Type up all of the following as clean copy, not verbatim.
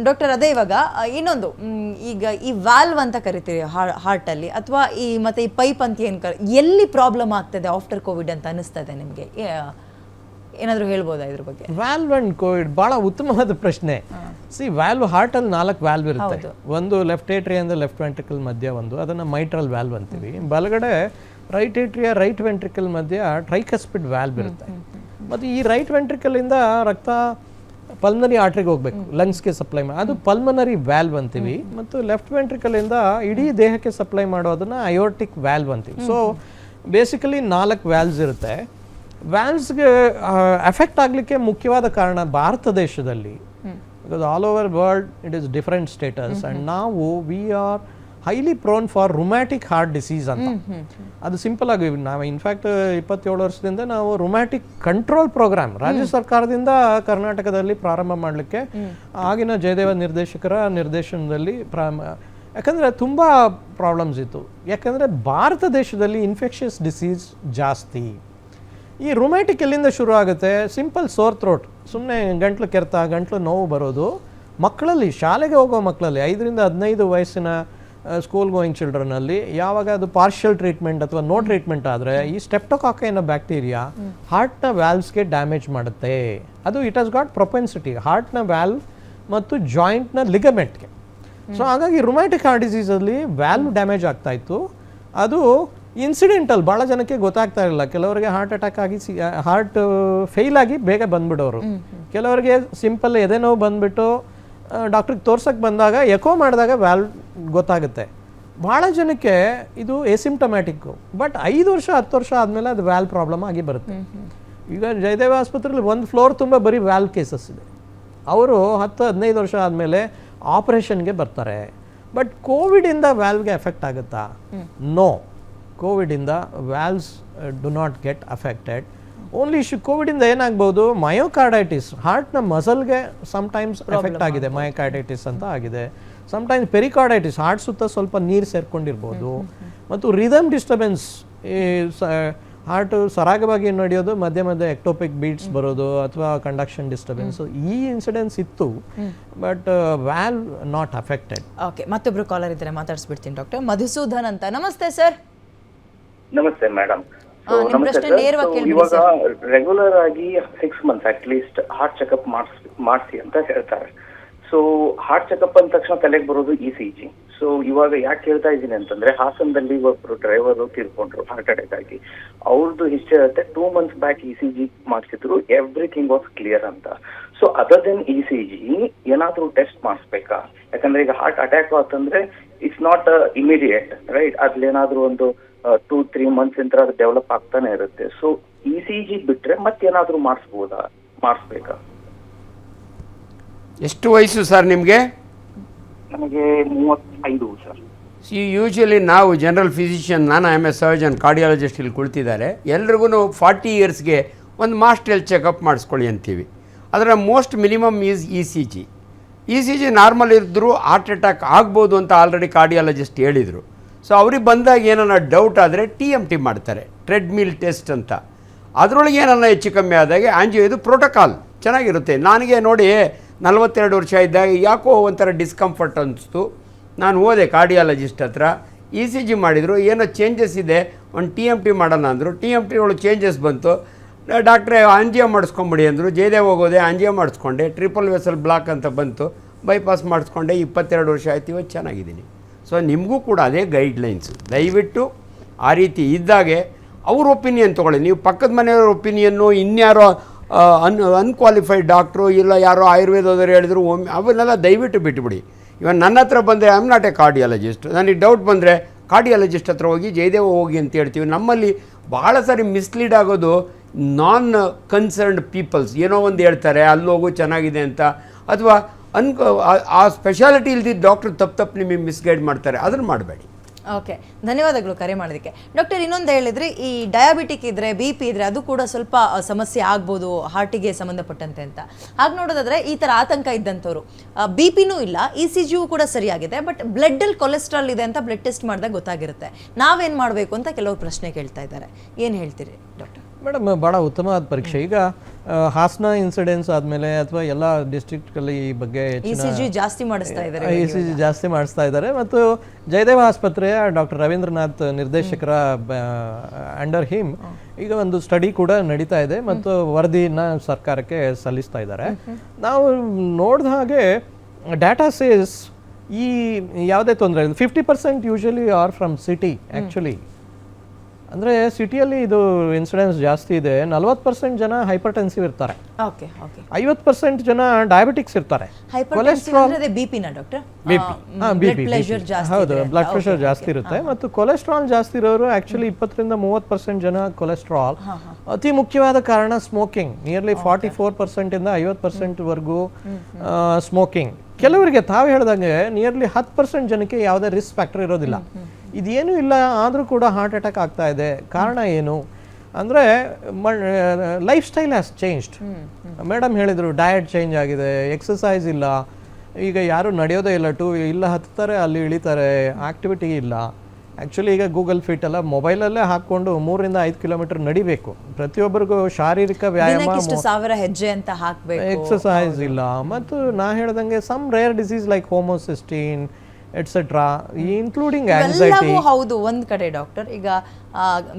Doctor ಅದೇ ಇವಾಗ ಇನ್ನೊಂದು ಈಗ ಈ ವಾಲ್ವ್ ಅಂತ ಕರಿತೀರಿ ಹಾರ್ಟಲ್ಲಿ ಅಥವಾ ಈ ಮತ್ತೆ ಈ ಪೈಪ್ ಅಂತ ಏನು ಎಲ್ಲಿ ಪ್ರಾಬ್ಲಮ್ ಆಗ್ತದೆ ಆಫ್ಟರ್ ಕೋವಿಡ್ ಅಂತ ಅನಿಸ್ತದೆ ನಿಮಗೆ? ಏನಾದರೂ ಹೇಳ್ಬೋದಾ ಇದ್ರ ಬಗ್ಗೆ? ವ್ಯಾಲ್ವ್ ಅಂಡ್ ಕೋವಿಡ್ ಭಾಳ ಉತ್ತಮವಾದ ಪ್ರಶ್ನೆ. ವ್ಯಾಲ್ವ್ ಹಾರ್ಟಲ್ಲಿ 4 ವ್ಯಾಲ್ವ್ ಇರುತ್ತೆ. ಒಂದು ಲೆಫ್ಟ್ ಏಟ್ರಿಯಾ ಅಂದರೆ ಲೆಫ್ಟ್ ವೆಂಟ್ರಿಕಲ್ ಮಧ್ಯ ಒಂದು, ಅದನ್ನು ಮೈಟ್ರಲ್ ವ್ಯಾಲ್ವ್ ಅಂತೀವಿ. ಬಲಗಡೆ ರೈಟ್ ಏಟ್ರಿಯಾ ರೈಟ್ ವೆಂಟ್ರಿಕಲ್ ಮಧ್ಯ ಟ್ರೈಕಸ್ಪಿಡ್ ವ್ಯಾಲ್ವ್ ಇರುತ್ತೆ. ಮತ್ತು ಈ ರೈಟ್ ವೆಂಟ್ರಿಕಲಿಂದ ರಕ್ತ ಪಲ್ಮನರಿ ಆರ್ಟ್ರಿಗೆ ಹೋಗ್ಬೇಕು, ಲಂಗ್ಸ್ಗೆ ಸಪ್ಲೈ ಮಾಡಿ, ಅದು ಪಲ್ಮನರಿ ವ್ಯಾಲ್ವ್ ಅಂತೀವಿ. ಮತ್ತು ಲೆಫ್ಟ್ ವೆಂಟ್ರಿಕಲಿಂದ ಇಡೀ ದೇಹಕ್ಕೆ ಸಪ್ಲೈ ಮಾಡೋದನ್ನು ಅಯೋರ್ಟಿಕ್ ವ್ಯಾಲ್ವ್ ಅಂತೀವಿ. ಸೊ ಬೇಸಿಕಲಿ 4 ವ್ಯಾಲ್ವ್ಸ್ ಇರುತ್ತೆ. ವ್ಯಾಲ್ವ್ಸ್ಗೆ ಎಫೆಕ್ಟ್ ಆಗಲಿಕ್ಕೆ ಮುಖ್ಯವಾದ ಕಾರಣ ಭಾರತ ದೇಶದಲ್ಲಿ, because all over world it is different status, and ನಾವು we are highly prone for rheumatic heart disease ಅಂತ. ಅದು ಸಿಂಪಲ್ ಆಗಿ ನಾವು ಇನ್ಫ್ಯಾಕ್ಟ್ 27 ವರ್ಷದಿಂದ ನಾವು ರುಮ್ಯಾಟಿಕ್ ಕಂಟ್ರೋಲ್ ಪ್ರೋಗ್ರಾಮ್ ರಾಜ್ಯ ಸರ್ಕಾರದಿಂದ ಕರ್ನಾಟಕದಲ್ಲಿ ಪ್ರಾರಂಭ ಮಾಡಲಿಕ್ಕೆ ಆಗಿನ ಜಯದೇವ ನಿರ್ದೇಶಕರ ನಿರ್ದೇಶನದಲ್ಲಿ ಯಾಕಂದರೆ ತುಂಬ ಪ್ರಾಬ್ಲಮ್ಸ್ ಇತ್ತು. ಯಾಕಂದರೆ ಭಾರತ ದೇಶದಲ್ಲಿ ಇನ್ಫೆಕ್ಷಿಯಸ್ ಡಿಸೀಸ್ ಜಾಸ್ತಿ. ಈ ರುಮ್ಯಾಟಿಕ್ ಎಲ್ಲಿಂದ ಶುರು ಆಗುತ್ತೆ? ಸಿಂಪಲ್ ಸೋರ್ ಥ್ರೋಟ್, ಸುಮ್ಮನೆ ಗಂಟ್ಲು ಕೆರೆತ, ಗಂಟ್ಲು ನೋವು ಬರೋದು ಮಕ್ಕಳಲ್ಲಿ, ಶಾಲೆಗೆ ಹೋಗೋ ಮಕ್ಕಳಲ್ಲಿ, 5 ರಿಂದ 15 ವಯಸ್ಸಿನ ಸ್ಕೂಲ್ ಗೋಯಿಂಗ್ ಚಿಲ್ಡ್ರನಲ್ಲಿ. ಯಾವಾಗ ಅದು ಪಾರ್ಷಿಯಲ್ ಟ್ರೀಟ್ಮೆಂಟ್ ಅಥವಾ ನೋ ಟ್ರೀಟ್ಮೆಂಟ್ ಆದರೆ ಈ ಸ್ಟೆಪ್ಟೋಕಾಕೈ ಅನ್ನೋ ಬ್ಯಾಕ್ಟೀರಿಯಾ ಹಾರ್ಟ್ನ ವ್ಯಾಲ್ವ್ಸ್ಗೆ ಡ್ಯಾಮೇಜ್ ಮಾಡುತ್ತೆ. ಅದು it has got propensity ಹಾರ್ಟ್ನ valve ಮತ್ತು ಜಾಯಿಂಟ್ನ ಲಿಗಮೆಂಟ್ಗೆ. ಸೊ ಹಾಗಾಗಿ ರುಮ್ಯಾಟಿಕ್ ಹಾರ್ಟ್ ಡಿಸೀಸಲ್ಲಿ ವ್ಯಾಲ್ವ್ ಡ್ಯಾಮೇಜ್ ಆಗ್ತಾಯಿತ್ತು. ಅದು ಇನ್ಸಿಡೆಂಟಲ್, ಭಾಳ ಜನಕ್ಕೆ ಗೊತ್ತಾಗ್ತಾ ಇರಲಿಲ್ಲ. ಕೆಲವರಿಗೆ ಹಾರ್ಟ್ ಅಟ್ಯಾಕ್ ಆಗಿ ಹಾರ್ಟ್ ಫೇಲ್ ಆಗಿ ಬೇಗ ಬಂದ್ಬಿಡೋರು, ಕೆಲವರಿಗೆ ಸಿಂಪಲ್ ಎದೆ ನೋವು ಬಂದ್ಬಿಟ್ಟು ಡಾಕ್ಟ್ರಿಗೆ ತೋರ್ಸಕ್ಕೆ ಬಂದಾಗ ಎಕೋ ಮಾಡಿದಾಗ ವ್ಯಾಲ್ವ್ ಗೊತ್ತಾಗುತ್ತೆ. ಭಾಳ ಜನಕ್ಕೆ ಇದು ಎಸಿಂಪ್ಟಮ್ಯಾಟಿಕ್ಕು, ಬಟ್ 5 ವರ್ಷ 10 ವರ್ಷ ಆದಮೇಲೆ ಅದು ವ್ಯಾಲ್ವ್ ಪ್ರಾಬ್ಲಮ್ ಆಗಿ ಬರುತ್ತೆ. ಈಗ ಜಯದೇವ ಆಸ್ಪತ್ರೆಯಲ್ಲಿ 1 ಫ್ಲೋರ್ ತುಂಬ ಬರೀ ವ್ಯಾಲ್ವ್ ಕೇಸಸ್ ಇದೆ. ಅವರು 10-15 ವರ್ಷ ಆದಮೇಲೆ ಆಪರೇಷನ್ಗೆ ಬರ್ತಾರೆ. ಬಟ್ ಕೋವಿಡಿಂದ ವ್ಯಾಲ್ವ್ಗೆ ಎಫೆಕ್ಟ್ ಆಗುತ್ತಾ? ನೋ, ಕೋವಿಡಿಂದ valves do not get affected. Only ಕೋವಿಡಿಂದ ಏನಾಗ್ಬೋದು? ಮಯೋಕಾರ್ಡೈಟಿಸ್, ಹಾರ್ಟ್ನ ಮಸಲ್ಗೆ ಸಮ್ಟೈಮ್ಸ್ ಎಫೆಕ್ಟ್ ಆಗಿದೆ, ಮಯೋಕಾರ್ಡೈಟಿಸ್ ಅಂತ ಆಗಿದೆ. ಸಮ್ಟೈಮ್ಸ್ ಪೆರಿಕಾರ್ಡೈಟಿಸ್, ಹಾರ್ಟ್ ಸುತ್ತ ಸ್ವಲ್ಪ ನೀರು ಸೇರ್ಕೊಂಡಿರ್ಬೋದು. ಮತ್ತು ರಿದಮ್ ಡಿಸ್ಟರ್ಬೆನ್ಸ್, ಈ ಹಾರ್ಟ್ ಸರಾಗವಾಗಿ ನಡೆಯೋದು, ಮಧ್ಯೆ ಮಧ್ಯೆ ಎಕ್ಟೋಪಿಕ್ ಬೀಟ್ಸ್ ಬರೋದು ಅಥವಾ ಕಂಡಕ್ಷನ್ ಡಿಸ್ಟರ್ಬೆನ್ಸ್, ಈ ಇನ್ಸಿಡೆನ್ಸ್ ಇತ್ತು. But valve not affected. Okay, ಮತ್ತೊಬ್ರು ಕಾಲರ್ ಇದ್ದಾರೆ, ಮಾತಾಡಿಸ್ಬಿಡ್ತೀನಿ. ಡಾಕ್ಟರ್ ಮಧುಸೂದನ್ ಅಂತ. ನಮಸ್ತೆ ಸರ್. ನಮಸ್ತೆ ಮೇಡಮ್. ಇವಾಗ ರೆಗ್ಯುಲರ್ ಆಗಿ 6 months at least heart checkup ಮಾಡಿಸಿ ಅಂತ ಹೇಳ್ತಾರೆ. ಸೊ ಹಾರ್ಟ್ ಚೆಕಪ್ ಅಂದ ತಕ್ಷಣ ತಲೆಗೆ ಬರೋದು ECG. ಸೊ ಇವಾಗ ಯಾಕೆ ಹೇಳ್ತಾ ಇದ್ದೀನಿ ಅಂತಂದ್ರೆ, ಹಾಸನದಲ್ಲಿ ಒಬ್ರು ಡ್ರೈವರ್ ತೀರ್ಕೊಂಡ್ರು ಹಾರ್ಟ್ ಅಟ್ಯಾಕ್ ಆಗಿ. ಅವ್ರದ್ದು ಹಿಸ್ಟ್ರಿ ಇರುತ್ತೆ, 2 months ಬ್ಯಾಕ್ ECG ಮಾಡಿಸಿದ್ರು, ಎವ್ರಿಥಿಂಗ್ ವಾಸ್ ಕ್ಲಿಯರ್ ಅಂತ. ಸೊ ಅದರ್ ದೆನ್ ECG ಏನಾದ್ರೂ ಟೆಸ್ಟ್ ಮಾಡಿಸ್ಬೇಕಾ? ಯಾಕಂದ್ರೆ ಈಗ ಹಾರ್ಟ್ ಅಟ್ಯಾಕ್ ಅಂತಂದ್ರೆ ಇಟ್ಸ್ ನಾಟ್ ಇಮಿಡಿಯೇಟ್, ರೈಟ್? ಅದ್ಲೇನಾದ್ರೂ ಒಂದು 2-3 months ನಂತರ ಅದು ಡೆವಲಪ್ ಆಗ್ತಾನೆ ಇರುತ್ತೆ. ಸೊ ECG ಬಿಟ್ರೆ ಮತ್ತೇನಾದ್ರೂ ಮಾಡಿಸ್ಬೇಕಾ? ಎಷ್ಟು ವಯಸ್ಸು ಸರ್ ನಿಮಗೆ? ನನಗೆ 35 ಸರ್. ಯೂಶಲಿ ನಾವು ಜನರಲ್ ಫಿಸಿಷಿಯನ್, ನಾನು I am A surgeon, cardiologist ಇಲ್ಲಿ ಕುಳಿತಿದ್ದಾರೆ. ಎಲ್ರಿಗೂ 40 yearsಗೆ ಒಂದು ಮಾಸ್ಟ್ ಹೆಲ್ತ್ ಚೆಕಪ್ ಮಾಡಿಸ್ಕೊಳ್ಳಿ ಅಂತೀವಿ. ಅದರ most minimum is ECG normal ಇದ್ದರೂ ಹಾರ್ಟ್ ಅಟ್ಯಾಕ್ ಆಗ್ಬೋದು ಅಂತ ಆಲ್ರೆಡಿ ಕಾರ್ಡಿಯಾಲಜಿಸ್ಟ್ ಹೇಳಿದರು. ಸೊ ಅವ್ರಿಗೆ ಬಂದಾಗ ಏನನ್ನ ಡೌಟ್ ಆದರೆ TMT ಮಾಡ್ತಾರೆ, ಟ್ರೆಡ್ಮಿಲ್ ಟೆಸ್ಟ್ ಅಂತ. ಅದರೊಳಗೆ ಏನನ್ನ ಹೆಚ್ಚು ಕಮ್ಮಿ ಆದಾಗ ಆಂಜಿಯೋ, ಇದು ಪ್ರೋಟೋಕಾಲ್ ಚೆನ್ನಾಗಿರುತ್ತೆ. ನನಗೆ ನೋಡಿ 42 ವರ್ಷ ಇದ್ದಾಗ ಯಾಕೋ ಒಂಥರ ಡಿಸ್ಕಂಫರ್ಟ್ ಅನಿಸ್ತು. ನಾನು ಹೋದೆ ಕಾರ್ಡಿಯಾಲಜಿಸ್ಟ್ ಹತ್ರ, ECG ಮಾಡಿದರು, ಏನೋ ಚೇಂಜಸ್ ಇದೆ, ಒಂದು TMT ಮಾಡೋಣ ಅಂದರು. TMT ಒಳಗೆ ಚೇಂಜಸ್ ಬಂತು. ಡಾಕ್ಟ್ರೇ ಆಂಜಿಯೋ ಮಾಡಿಸ್ಕೊಂಬಿಡಿ ಅಂದರು. ಜಯದೇವ್ ಹೋಗೋದೆ, ಆಂಜಿಯೋ ಮಾಡಿಸ್ಕೊಂಡೆ, ಟ್ರಿಪಲ್ ವೆಸಲ್ ಬ್ಲಾಕ್ ಅಂತ ಬಂತು, ಬೈಪಾಸ್ ಮಾಡಿಸ್ಕೊಂಡೆ. 22 ವರ್ಷ ಆಯ್ತು, ಇವತ್ತು ಚೆನ್ನಾಗಿದ್ದೀನಿ. ಸೊ ನಿಮಗೂ ಕೂಡ ಅದೇ ಗೈಡ್ಲೈನ್ಸು. ದಯವಿಟ್ಟು ಆ ರೀತಿ ಇದ್ದಾಗೆ ಅವ್ರ ಒಪಿನಿಯನ್ ತೊಗೊಳ್ಳಿ. ನೀವು ಪಕ್ಕದ ಮನೆಯವ್ರ ಒಪಿನಿಯನ್ನು, ಇನ್ಯಾರೋ ಅನ್ಕ್ವಾಲಿಫೈಡ್ ಡಾಕ್ಟ್ರು ಇಲ್ಲ ಯಾರೋ ಆಯುರ್ವೇದದವ್ರು ಹೇಳಿದ್ರು, ಅವನ್ನೆಲ್ಲ ದಯವಿಟ್ಟು ಬಿಟ್ಟುಬಿಡಿ. ಇವನ್ ನನ್ನ ಹತ್ರ ಬಂದರೆ I am not A cardiologist. ನನಗೆ ಡೌಟ್ ಬಂದರೆ ಕಾರ್ಡಿಯಾಲಜಿಸ್ಟ್ ಹತ್ರ ಹೋಗಿ, ಜಯದೇವ ಹೋಗಿ ಅಂತ ಹೇಳ್ತೀವಿ. ನಮ್ಮಲ್ಲಿ ಭಾಳ ಸಾರಿ ಮಿಸ್ಲೀಡ್ ಆಗೋದು ನಾನ್ ಕನ್ಸರ್ನ್ಡ್ ಪೀಪಲ್ಸ್. ಏನೋ ಒಂದು ಹೇಳ್ತಾರೆ, ಅಲ್ಲೋಗು ಚೆನ್ನಾಗಿದೆ ಅಂತ, ಅಥವಾ ಆ ಸ್ಪೆಷಾಲಿಟಿ ಇಲ್ದಿದ್ದ ಡಾಕ್ಟ್ರು ತಪ್ಪು ನಿಮಗೆ ಮಿಸ್ಗೈಡ್ ಮಾಡ್ತಾರೆ. ಅದನ್ನು ಮಾಡಬೇಡಿ. ಓಕೆ, ಧನ್ಯವಾದಗಳು ಕರೆ ಮಾಡೋದಕ್ಕೆ. ಡಾಕ್ಟರ್, ಇನ್ನೊಂದು ಹೇಳಿದ್ರೆ, ಈ ಡಯಾಬಿಟಿಕ್ ಇದ್ರೆ, BP ಇದ್ರೆ ಅದು ಕೂಡ ಸ್ವಲ್ಪ ಸಮಸ್ಯೆ ಆಗ್ಬೋದು ಹಾರ್ಟಿಗೆ ಸಂಬಂಧಪಟ್ಟಂತೆ ಅಂತ. ಹಾಗೆ ನೋಡೋದಾದ್ರೆ ಈ ಥರ ಆತಂಕ ಇದ್ದಂಥವ್ರು, BPನೂ ಇಲ್ಲ, ECGಯೂ ಕೂಡ ಸರಿಯಾಗಿದೆ, ಬಟ್ ಬ್ಲಡ್ಡಲ್ಲಿ ಕೊಲೆಸ್ಟ್ರಾಲ್ ಇದೆ ಅಂತ ಬ್ಲಡ್ ಟೆಸ್ಟ್ ಮಾಡಿದಾಗ ಗೊತ್ತಾಗಿರುತ್ತೆ. ನಾವೇನು ಮಾಡಬೇಕು ಅಂತ ಕೆಲವರು ಪ್ರಶ್ನೆ ಕೇಳ್ತಾ ಇದ್ದಾರೆ. ಏನು ಹೇಳ್ತೀರಿ ಡಾಕ್ಟರ್? ಮೇಡಮ್, ಭಾಳ ಉತ್ತಮವಾದ ಪರೀಕ್ಷೆ. ಈಗ ಹಾಸನ ಇನ್ಸಿಡೆನ್ಸ್ ಆದಮೇಲೆ ಅಥವಾ ಎಲ್ಲ ಡಿಸ್ಟ್ರಿಕ್ಟಲ್ಲಿ ಈ ಬಗ್ಗೆ ECG ಜಾಸ್ತಿ ಮಾಡಿಸ್ತಾ ಇದ್ದಾರೆ. ECG ಜಾಸ್ತಿ ಮಾಡಿಸ್ತಾ ಇದ್ದಾರೆ. ಮತ್ತು ಜಯದೇವ ಆಸ್ಪತ್ರೆಯ ಡಾಕ್ಟರ್ ರವೀಂದ್ರನಾಥ್ ನಿರ್ದೇಶಕರ ಅಂಡರ್ ಹಿಮ್ ಈಗ ಒಂದು ಸ್ಟಡಿ ಕೂಡ ನಡೀತಾ ಇದೆ ಮತ್ತು ವರದಿನ ಸರ್ಕಾರಕ್ಕೆ ಸಲ್ಲಿಸ್ತಾ ಇದ್ದಾರೆ. ನಾವು ನೋಡಿದ ಹಾಗೆ ಡಾಟಾ ಸೇಸ್ ಈ ಯಾವುದೇ ತೊಂದರೆ ಇಲ್ಲ. 50% usually are from city actually. ಅಂದರೆ ಸಿಟಿಯಲ್ಲಿ ಇದು ಇನ್ಸಿಡೆನ್ಸ್ ಜಾಸ್ತಿ ಇದೆ. 40% ಜನ ಹೈಪರ್ಟೆನ್ಸಿವ್ ಇರ್ತಾರೆ, 50% ಜನ ಡಯಾಬಿಟಿಕ್ಸ್ ಇರ್ತಾರೆ. ಕೊಲೆಸ್ಟ್ರಾಲ್ BP ನ ಡಾಕ್ಟರ್? ಹೌದು, ಬ್ಲಡ್ ಪ್ರೆಷರ್ ಜಾಸ್ತಿ ಇರುತ್ತೆ. ಮತ್ತು ಕೊಲೆಸ್ಟ್ರಾಲ್ ಜಾಸ್ತಿ ಇರೋರು ಆ್ಯಕ್ಚುಲಿ 20-30% ಜನ ಕೊಲೆಸ್ಟ್ರಾಲ್. ಅತಿ ಮುಖ್ಯವಾದ ಕಾರಣ ಸ್ಮೋಕಿಂಗ್. ನಿಯರ್ಲಿ 44% ಇಂದ 50% ವರೆಗೂ ಸ್ಮೋಕಿಂಗ್. ಕೆಲವರಿಗೆ ತಾವು ಹೇಳ್ದಂಗೆ ನಿಯರ್ಲಿ 10% ಜನಕ್ಕೆ ಯಾವುದೇ ರಿಸ್ಕ್ ಫ್ಯಾಕ್ಟರ್ ಇರೋದಿಲ್ಲ. ಇದೇನೂ ಇಲ್ಲ ಆದರೂ ಕೂಡ ಹಾರ್ಟ್ ಅಟ್ಯಾಕ್ ಆಗ್ತಾ ಇದೆ. ಕಾರಣ ಏನು ಅಂದರೆ life style has changed. Madam ಹೇಳಿದರು ಡಯಟ್ ಚೇಂಜ್ ಆಗಿದೆ, ಎಕ್ಸಸೈಸ್ ಇಲ್ಲ, ಈಗ ಯಾರು ನಡೆಯೋದೇ ಇಲ್ಲ, ಇಲ್ಲ ಹತ್ತಾರೆ ಅಲ್ಲಿ ಇಳಿತಾರೆ, ಆಕ್ಟಿವಿಟಿ ಇಲ್ಲ. ಆ್ಯಕ್ಚುಲಿ ಈಗ ಗೂಗಲ್ ಫಿಟ್ ಎಲ್ಲ ಮೊಬೈಲಲ್ಲೇ ಹಾಕ್ಕೊಂಡು 3-5 ಕಿಲೋಮೀಟರ್ ನಡಿಬೇಕು. ಪ್ರತಿಯೊಬ್ಬರಿಗೂ ಶಾರೀರಿಕ ವ್ಯಾಯಾಮ, 1000 ಹೆಜ್ಜೆ ಅಂತ ಹಾಕಬೇಕು, ಎಕ್ಸಸೈಸ್ ಇಲ್ಲ. ಮತ್ತು ನಾ ಹೇಳ್ದಂಗೆ some rare disease like homocysteine etcetera, including anxiety. ಹೌದು, ಒಂದ್ ಕಡೆ ಡಾಕ್ಟರ್ ಈಗ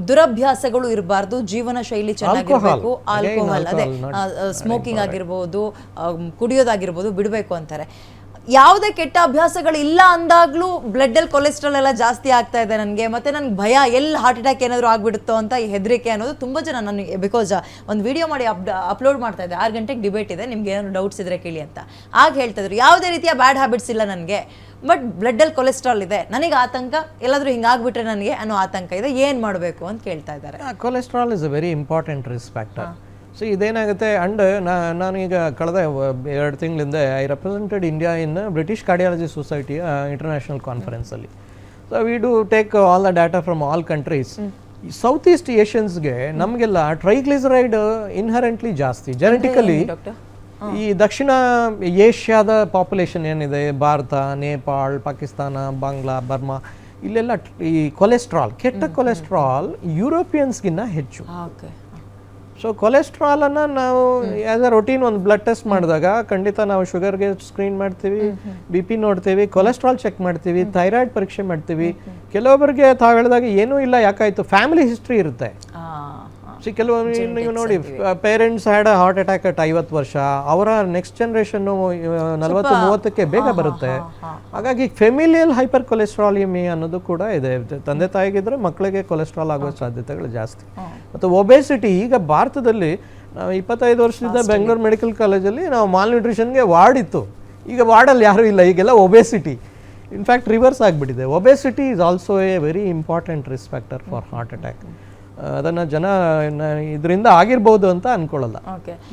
ದುರಭ್ಯಾಸಗಳು ಇರಬಾರ್ದು, ಜೀವನ ಶೈಲಿ ಚೆನ್ನಾಗಿರ್ಬೇಕು, ಆಲ್ಕೋಹಾಲ್ ಅದೇ ಸ್ಮೋಕಿಂಗ್ ಆಗಿರ್ಬೋದು, ಕುಡಿಯೋದಾಗಿರ್ಬೋದು ಬಿಡಬೇಕು ಅಂತಾರೆ. ಯಾವುದೇ ಕೆಟ್ಟ ಅಭ್ಯಾಸಗಳು ಇಲ್ಲ ಅಂದಾಗ್ಲೂ ಬ್ಲಡ್ ಅಲ್ಲಿ ಕೊಲೆಸ್ಟ್ರಾಲ್ ಎಲ್ಲ ಜಾಸ್ತಿ ಆಗ್ತಾ ಇದೆ ನನಗೆ, ಮತ್ತೆ ನನ್ಗೆ ಭಯ ಎಲ್ಲಿ ಹಾರ್ಟ್ ಅಟ್ಯಾಕ್ ಏನಾದರೂ ಆಗ್ಬಿಡುತ್ತೋ ಅಂತ ಈ ಹೆದರಿಕೆ ಅನ್ನೋದು ತುಂಬ ಜನ ನನಗೆ. ಬಿಕಾಸ್ ಒಂದು ವಿಡಿಯೋ ಮಾಡಿ ಅಪ್ಲೋಡ್ ಮಾಡ್ತಾ ಇದ್ದೆ, 6 ಗಂಟೆಗೆ ಡಿಬೇಟ್ ಇದೆ, ನಿಮ್ಗೆ ಏನಾದ್ರು ಡೌಟ್ಸ್ ಇದ್ರೆ ಕೇಳಿ ಅಂತ. ಆಗ ಹೇಳ್ತಾ ಇದ್ರು ಯಾವುದೇ ರೀತಿಯ ಬ್ಯಾಡ್ ಹ್ಯಾಬಿಟ್ಸ್ ಇಲ್ಲ ನನಗೆ, ಬಟ್ ಬ್ಲಡ್ಡಲ್ಲಿ ಕೊಲೆಸ್ಟ್ರಾಲ್ ಇದೆ, ನನಗೆ ಆತಂಕ, ಎಲ್ಲಾದರೂ ಹಿಂಗಾಗ್ಬಿಟ್ರೆ ನನಗೆ ಅನ್ನೋ ಆತಂಕ ಇದೆ, ಏನು ಮಾಡಬೇಕು ಅಂತ ಕೇಳ್ತಾ ಇದ್ದಾರೆ. Cholesterol is a very important risk factor. So ಇದೇನಾಗುತ್ತೆ, ಅಂಡ್ ನಾನೀಗ ಕಳೆದ 2 ತಿಂಗಳಿಂದ I represented India in British cardiology ಸೊಸೈಟಿಯ ಇಂಟರ್ನ್ಯಾಷನಲ್ ಕಾನ್ಫರೆನ್ಸಲ್ಲಿ. So we do take all the data from all countries. South east ಏಷ್ಯನ್ಸ್ಗೆ ನಮಗೆಲ್ಲ ಟ್ರೈಗ್ಲಿಸರೈಡ್ ಇನ್ಹರೆಂಟ್ಲಿ ಜಾಸ್ತಿ ಜೆನೆಟಿಕಲಿ. ಈ ದಕ್ಷಿಣ ಏಷ್ಯಾದ ಪಾಪ್ಯುಲೇಷನ್ ಏನಿದೆ, ಭಾರತ, ನೇಪಾಳ್, ಪಾಕಿಸ್ತಾನ, ಬಾಂಗ್ಲಾ, ಬರ್ಮಾ, ಇಲ್ಲೆಲ್ಲ ಈ ಕೊಲೆಸ್ಟ್ರಾಲ್, ಕೆಟ್ಟ ಕೊಲೆಸ್ಟ್ರಾಲ್ ಯುರೋಪಿಯನ್ಸ್ಗಿನ್ನ ಹೆಚ್ಚು. ಸೊ ಕೊಲೆಸ್ಟ್ರಾಲನ್ನು ನಾವು ಆ್ಯಸ್ ಅ ರೊಟೀನ್ ಒಂದು ಬ್ಲಡ್ ಟೆಸ್ಟ್ ಮಾಡಿದಾಗ ಖಂಡಿತ ನಾವು ಶುಗರ್ಗೆ ಸ್ಕ್ರೀನ್ ಮಾಡ್ತೀವಿ, BP ನೋಡ್ತೀವಿ, ಕೊಲೆಸ್ಟ್ರಾಲ್ ಚೆಕ್ ಮಾಡ್ತೀವಿ, ಥೈರಾಯ್ಡ್ ಪರೀಕ್ಷೆ ಮಾಡ್ತೀವಿ. ಕೆಲವೊಬ್ಬರಿಗೆ ತಾವು ಹೇಳಿದಾಗ ಏನೂ ಇಲ್ಲ, ಯಾಕಾಯಿತು, ಫ್ಯಾಮಿಲಿ ಹಿಸ್ಟ್ರಿ ಇರುತ್ತೆ. ಕೆಲವೊಮ್ಮೆ ನೀವು ನೋಡಿ, parents had a heart attack at 50 ವರ್ಷ, ಅವರ ನೆಕ್ಸ್ಟ್ ಜನ್ರೇಷನ್ನು 40-30ಕ್ಕೆ ಬೇಗ ಬರುತ್ತೆ. ಹಾಗಾಗಿ ಫೆಮಿಲಿಯಲ್ ಹೈಪರ್ ಕೊಲೆಸ್ಟ್ರಾಲಿಮಿ ಅನ್ನೋದು ಕೂಡ ಇದೆ. ತಂದೆ ತಾಯಿಗಿದ್ರೆ ಮಕ್ಕಳಿಗೆ ಕೊಲೆಸ್ಟ್ರಾಲ್ ಆಗುವ ಸಾಧ್ಯತೆಗಳು ಜಾಸ್ತಿ. ಮತ್ತು ಒಬೆಸಿಟಿ, ಈಗ ಭಾರತದಲ್ಲಿ ನಾವು 25 ವರ್ಷದಿಂದ ಬೆಂಗಳೂರು ಮೆಡಿಕಲ್ ಕಾಲೇಜಲ್ಲಿ ನಾವು ಮಾಲ್ ನ್ಯೂಟ್ರಿಷನ್ಗೆ ವಾರ್ಡ್ ಇತ್ತು. ಈಗ ವಾರ್ಡಲ್ಲಿ ಯಾರೂ ಇಲ್ಲ, ಈಗೆಲ್ಲ ಒಬೆಸಿಟಿ. ಇನ್ಫ್ಯಾಕ್ಟ್ ರಿವರ್ಸ್ ಆಗಿಬಿಟ್ಟಿದೆ. Obesity is also A very important risk factor for heart attack. ಅದನ್ನು ಜನ ಇದರಿಂದ ಆಗಿರ್ಬೋದು ಅಂತ ಅನ್ಕೊಳ್ಳಲ್ಲ.